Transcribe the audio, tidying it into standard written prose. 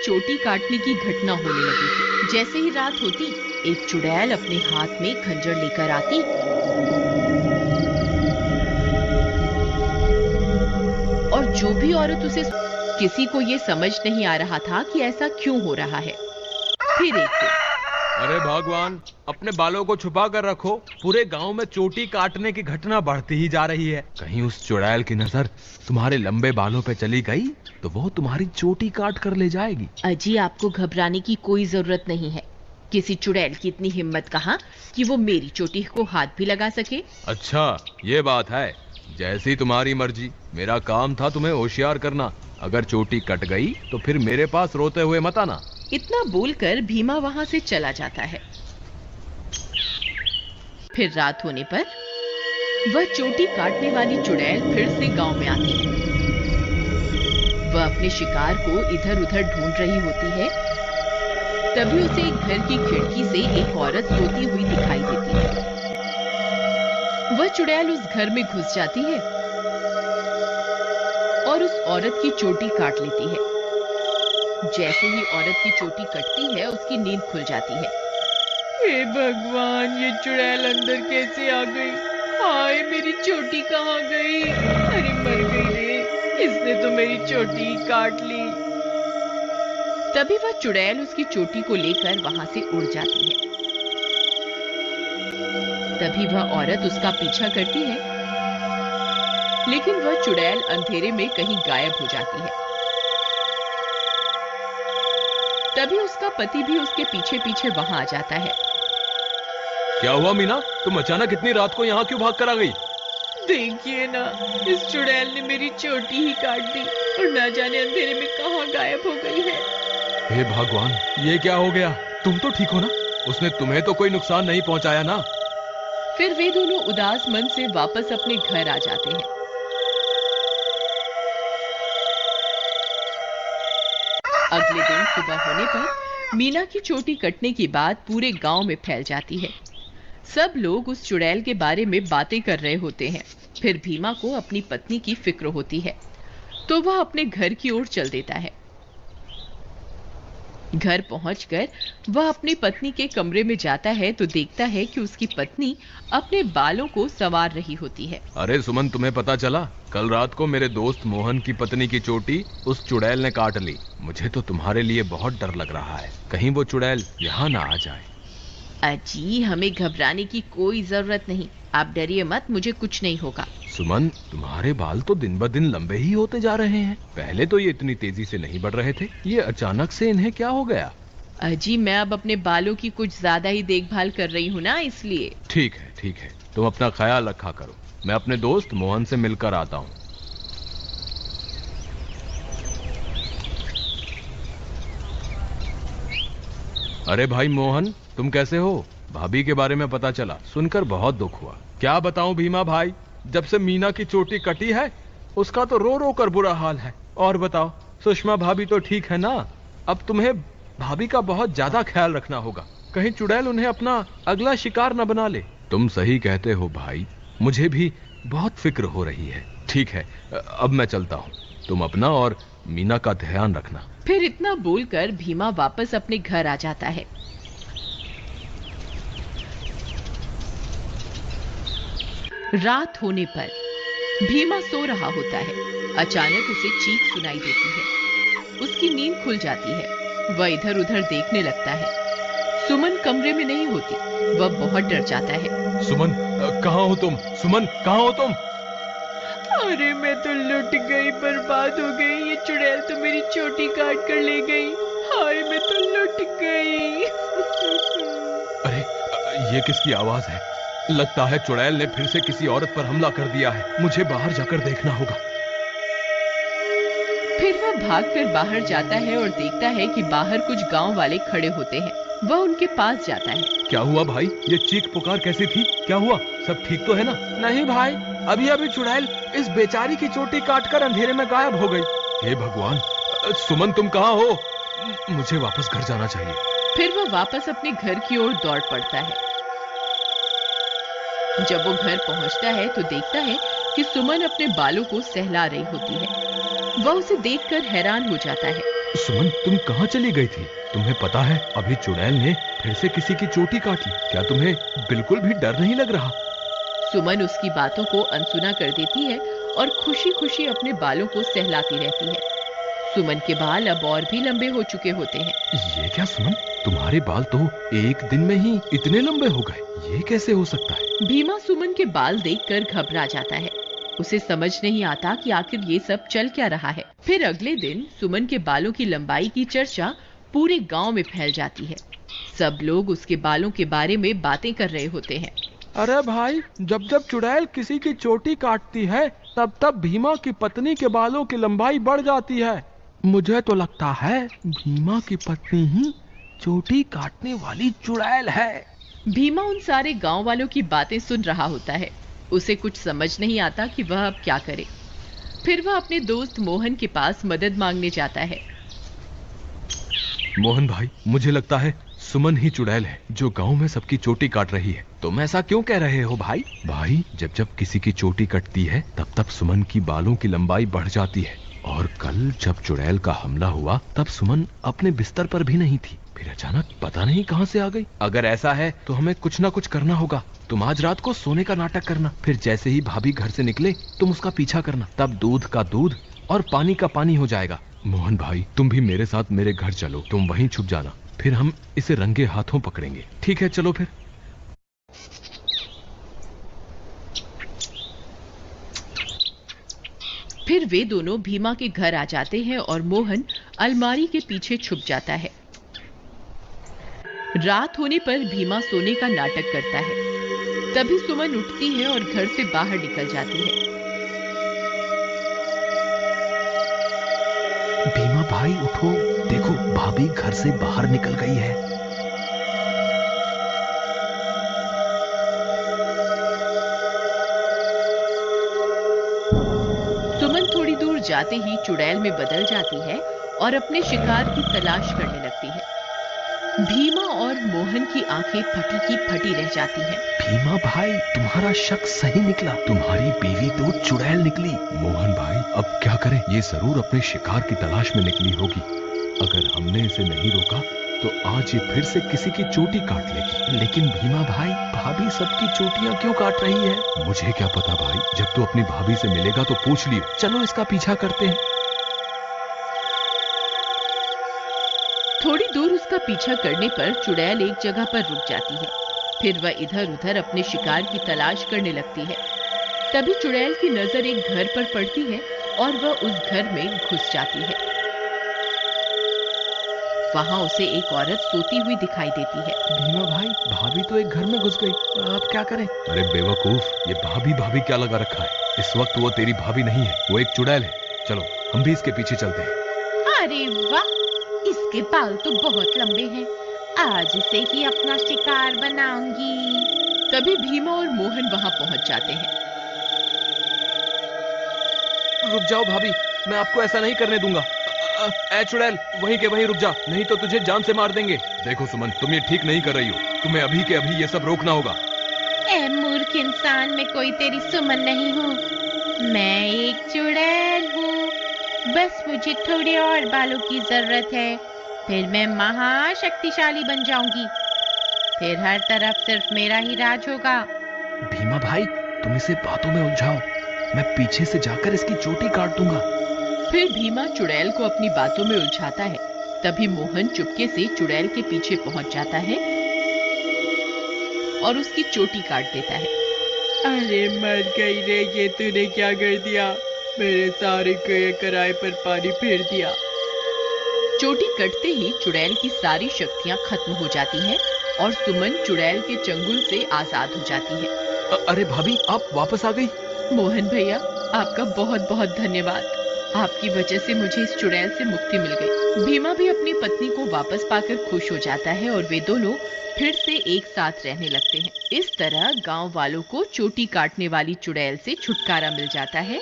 चोटी काटने की घटना होने लगी थी। जैसे ही रात होती, एक चुड़ैल अपने हाथ में खंजर लेकर आती और जो भी औरत उसे, किसी को ये समझ नहीं आ रहा था कि ऐसा क्यों हो रहा है। फिर एक दिन, अरे भगवान, अपने बालों को छुपा कर रखो, पूरे गांव में चोटी काटने की घटना बढ़ती ही जा रही है। कहीं उस चुड़ैल की नजर तुम्हारे लंबे बालों पे चली गई तो वो तुम्हारी चोटी काट कर ले जाएगी। अजी आपको घबराने की कोई जरूरत नहीं है। किसी चुड़ैल की इतनी हिम्मत कहाँ कि वो मेरी चोटी को हाथ भी लगा सके। अच्छा, ये बात है। जैसी तुम्हारी मर्जी। मेरा काम था तुम्हें होशियार करना। अगर चोटी कट गई तो फिर मेरे पास रोते हुए मत आना। इतना बोलकर भीमा वहां से चला जाता है। फिर रात होने पर वह चोटी काटने वाली चुड़ैल फिर से गांव में आती है। वह अपने शिकार को इधर उधर ढूंढ रही होती है। तभी उसे एक घर की खिड़की से एक औरत रोती हुई दिखाई देती है। वह चुड़ैल उस घर में घुस जाती है और उस औरत की चोटी काट लेती है। जैसे ही औरत की चोटी कटती है, उसकी नींद खुल जाती है। हे भगवान, ये चुड़ैल अंदर कैसे आ गई? हाय, मेरी चोटी कहाँ गई? अरे मर गई रे, इसने तो मेरी चोटी ही काट ली। तभी वह चुड़ैल उसकी चोटी को लेकर वहां से उड़ जाती है। तभी वह औरत उसका पीछा करती है, लेकिन वह चुड़ैल अंधेरे में कहीं गायब हो जाती है। तभी उसका पति भी उसके पीछे पीछे वहां आ जाता है। क्या हुआ मीना, तुम अचानक इतनी रात को यहाँ क्यों भाग कर आ गई? देखिए ना, इस चुड़ैल ने मेरी चोटी ही काट दी और ना जाने अंधेरे में कहाँ गायब हो गई है। हे भगवान, ये क्या हो गया? तुम तो ठीक हो ना? उसने तुम्हें तो कोई नुकसान नहीं पहुंचाया ना? फिर वे दोनों उदास मन से वापस अपने घर आ जाते हैं। अगले दिन सुबह होने पर मीना की चोटी कटने की बात पूरे गांव में फैल जाती है। सब लोग उस चुड़ैल के बारे में बातें कर रहे होते हैं। फिर भीमा को अपनी पत्नी की फिक्र होती है, तो वह अपने घर की ओर चल देता है। घर पहुंचकर वह अपनी पत्नी के कमरे में जाता है तो देखता है कि उसकी पत्नी अपने बालों को संवार रही होती है। अरे सुमन, तुम्हें पता चला? कल रात को मेरे दोस्त मोहन की पत्नी की चोटी उस चुड़ैल ने काट ली। मुझे तो तुम्हारे लिए बहुत डर लग रहा है, कहीं वो चुड़ैल यहाँ ना आ जाए। अजी, हमें घबराने की कोई जरूरत नहीं। आप डरिए मत, मुझे कुछ नहीं होगा। सुमन, तुम्हारे बाल तो दिन ब दिन लंबे ही होते जा रहे हैं। पहले तो ये इतनी तेजी से नहीं बढ़ रहे थे, ये अचानक से इन्हें क्या हो गया? अजी, मैं अब अपने बालों की कुछ ज्यादा ही देखभाल कर रही हूँ ना, इसलिए। ठीक है, ठीक है, तुम अपना ख्याल रखा करो। मैं अपने दोस्त मोहन से मिलकर आता हूँ। अरे भाई मोहन, तुम कैसे हो? भाभी के बारे में पता चला, सुनकर बहुत दुख हुआ। क्या बताऊं भीमा भाई, जब से मीना की चोटी कटी है उसका तो रो रो कर बुरा हाल है। और बताओ, सुषमा भाभी तो ठीक है ना? अब तुम्हें भाभी का बहुत ज्यादा ख्याल रखना होगा, कहीं चुड़ैल उन्हें अपना अगला शिकार न बना ले। तुम सही कहते हो भाई, मुझे भी बहुत फिक्र हो रही है। ठीक है, अब मैं चलता हूँ। तुम अपना और मीना का ध्यान रखना। फिर इतना बोलकर भीमा वापस अपने घर आ जाता है। रात होने पर भीमा सो रहा होता है। अचानक उसे चीख सुनाई देती है। उसकी नींद खुल जाती है। वह इधर उधर देखने लगता है। सुमन कमरे में नहीं होती। वह बहुत डर जाता है। सुमन, कहाँ हो तुम? सुमन, कहाँ हो तुम? अरे मैं तो लुट गई, बर्बाद हो गई। ये चुड़ैल तो मेरी चोटी काट कर ले गई। हाय, मैं तो लुट गई। अरे, ये किसकी आवाज है? लगता है चुड़ैल ने फिर से किसी औरत पर हमला कर दिया है। मुझे बाहर जाकर देखना होगा। फिर वह भागकर बाहर जाता है और देखता है कि बाहर कुछ गांव वाले खड़े होते हैं। वह उनके पास जाता है। क्या हुआ भाई? ये चीख पुकार कैसी थी? क्या हुआ? सब ठीक तो है ना? नहीं भाई, अभी अभी चुड़ैल इस बेचारी की चोटी काटकर अंधेरे में गायब हो गई। हे भगवान, सुमन तुम कहाँ हो? मुझे वापस घर जाना चाहिए। फिर वह वापस अपने घर की ओर दौड़ पड़ता है। जब वो घर पहुंचता है तो देखता है कि सुमन अपने बालों को सहला रही होती है। वह उसे देखकर हैरान हो जाता है। सुमन, तुम कहाँ चली गई थी? तुम्हें पता है अभी चुड़ैल ने फिर से किसी की चोटी काट ली। क्या तुम्हें बिल्कुल भी डर नहीं लग रहा? सुमन उसकी बातों को अनसुना कर देती है और खुशी खुशी अपने बालों को सहलाती रहती है। सुमन के बाल अब और भी लंबे हो चुके होते हैं। ये क्या सुमन, तुम्हारे बाल तो एक दिन में ही इतने लंबे हो गए, ये कैसे हो सकता है? भीमा सुमन के बाल देखकर घबरा जाता है। उसे समझ नहीं आता कि आखिर ये सब चल क्या रहा है। फिर अगले दिन सुमन के बालों की लंबाई की चर्चा पूरे गांव में फैल जाती है। सब लोग उसके बालों के बारे में बातें कर रहे होते हैं। अरे भाई, जब जब चुड़ैल किसी की चोटी काटती है तब तब भीमा की पत्नी के बालों की लंबाई बढ़ जाती है। मुझे तो लगता है भीमा की पत्नी ही चोटी काटने वाली चुड़ैल है। भीमा उन सारे गांव वालों की बातें सुन रहा होता है। उसे कुछ समझ नहीं आता कि वह अब क्या करे। फिर वह अपने दोस्त मोहन के पास मदद मांगने जाता है। मोहन भाई, मुझे लगता है सुमन ही चुड़ैल है जो गांव में सबकी चोटी काट रही है। तुम ऐसा क्यों कह रहे हो भाई? भाई, जब जब किसी की चोटी कटती है तब तब सुमन की बालों की लंबाई बढ़ जाती है। और कल जब चुड़ैल का हमला हुआ तब सुमन अपने बिस्तर पर भी नहीं थी, फिर अचानक पता नहीं कहां से आ गई। अगर ऐसा है तो हमें कुछ ना कुछ करना होगा। तुम आज रात को सोने का नाटक करना, फिर जैसे ही भाभी घर से निकले तुम उसका पीछा करना, तब दूध का दूध और पानी का पानी हो जाएगा। मोहन भाई, तुम भी मेरे साथ मेरे घर चलो, तुम वहीं छुप जाना, फिर हम इसे रंगे हाथों पकड़ेंगे। ठीक है, चलो फिर। फिर वे दोनों भीमा के घर आ जाते हैं और मोहन अलमारी के पीछे छुप जाता है। रात होने पर भीमा सोने का नाटक करता है। तभी सुमन उठती है और घर से बाहर निकल जाती है। भीमा भाई उठो, देखो भाभी घर से बाहर निकल गई है। सुमन थोड़ी दूर जाते ही चुड़ैल में बदल जाती है और अपने शिकार की तलाश करने लगती है। भीमा और मोहन की आंखें फटी की फटी रह जाती हैं। भीमा भाई, तुम्हारा शक सही निकला, तुम्हारी बीवी तो चुड़ैल निकली। मोहन भाई, अब क्या करें? ये जरूर अपने शिकार की तलाश में निकली होगी। अगर हमने इसे नहीं रोका तो आज ये फिर से किसी की चोटी काट लेगी। लेकिन भीमा भाई, भाभी सबकी चोटियां क्यों काट रही है? मुझे क्या पता भाई, जब तू अपनी भाभी से मिलेगा तो पूछ लियो। चलो इसका पीछा करते हैं। थोड़ी दूर उसका पीछा करने पर चुड़ैल एक जगह पर रुक जाती है। फिर वह इधर उधर अपने शिकार की तलाश करने लगती है। तभी चुड़ैल की नजर एक घर पर पड़ती है और वह उस घर में घुस जाती है। वहां उसे एक औरत सोती हुई दिखाई देती है। भीमा भाई, भाभी तो एक घर में घुस गई, अब क्या करें? अरे बेवकूफ, ये भाभी भाभी क्या लगा रखा है? इस वक्त वो तेरी भाभी नहीं है, वो एक चुड़ैल है। चलो हम भी इसके पीछे चलते हैं। अरे वाह, इसके बाल तो बहुत लंबे हैं। आज इसे ही अपना शिकार बनाऊंगी। तभी भीमा और मोहन वहां पहुंच जाते हैं। रुक जाओ भाभी, मैं आपको ऐसा नहीं करने दूंगा। ए चुड़ैल, वहीं के वहीं रुक जा, नहीं तो तुझे जान से मार देंगे। देखो सुमन, तुम ये ठीक नहीं कर रही हो। तुम्हें अभी के अभी ये सब रोकना होगा। ए मूर्ख इंसान, मैं कोई तेरी सुमन नहीं हूँ। मैं एक चुड़ैल हूँ। बस मुझे थोड़े और बालों की जरूरत है, फिर मैं महाशक्तिशाली बन जाऊंगी। फिर हर तरफ सिर्फ मेरा ही राज होगा। भीमा भाई, तुम इसे बातों में उलझाओ, मैं पीछे से जाकर इसकी चोटी काट दूंगा। फिर भीमा चुड़ैल को अपनी बातों में उलझाता है। तभी मोहन चुपके से चुड़ैल के पीछे पहुंच जाता है और उसकी चोटी काट देता है। अरे मर गई रे, ये तूने क्या कर दिया? मेरे सारे कराए पर पानी फेर दिया। चोटी कटते ही चुड़ैल की सारी शक्तियां खत्म हो जाती हैं और सुमन चुड़ैल के चंगुल से आजाद हो जाती है। अरे भाभी, आप वापस आ गई? मोहन भैया, आपका बहुत बहुत धन्यवाद। आपकी वजह से मुझे इस चुड़ैल से मुक्ति मिल गई। भीमा भी अपनी पत्नी को वापस पाकर खुश हो जाता है और वे दोनों फिर से एक साथ रहने लगते हैं। इस तरह गांव वालों को चोटी काटने वाली चुड़ैल से छुटकारा मिल जाता है।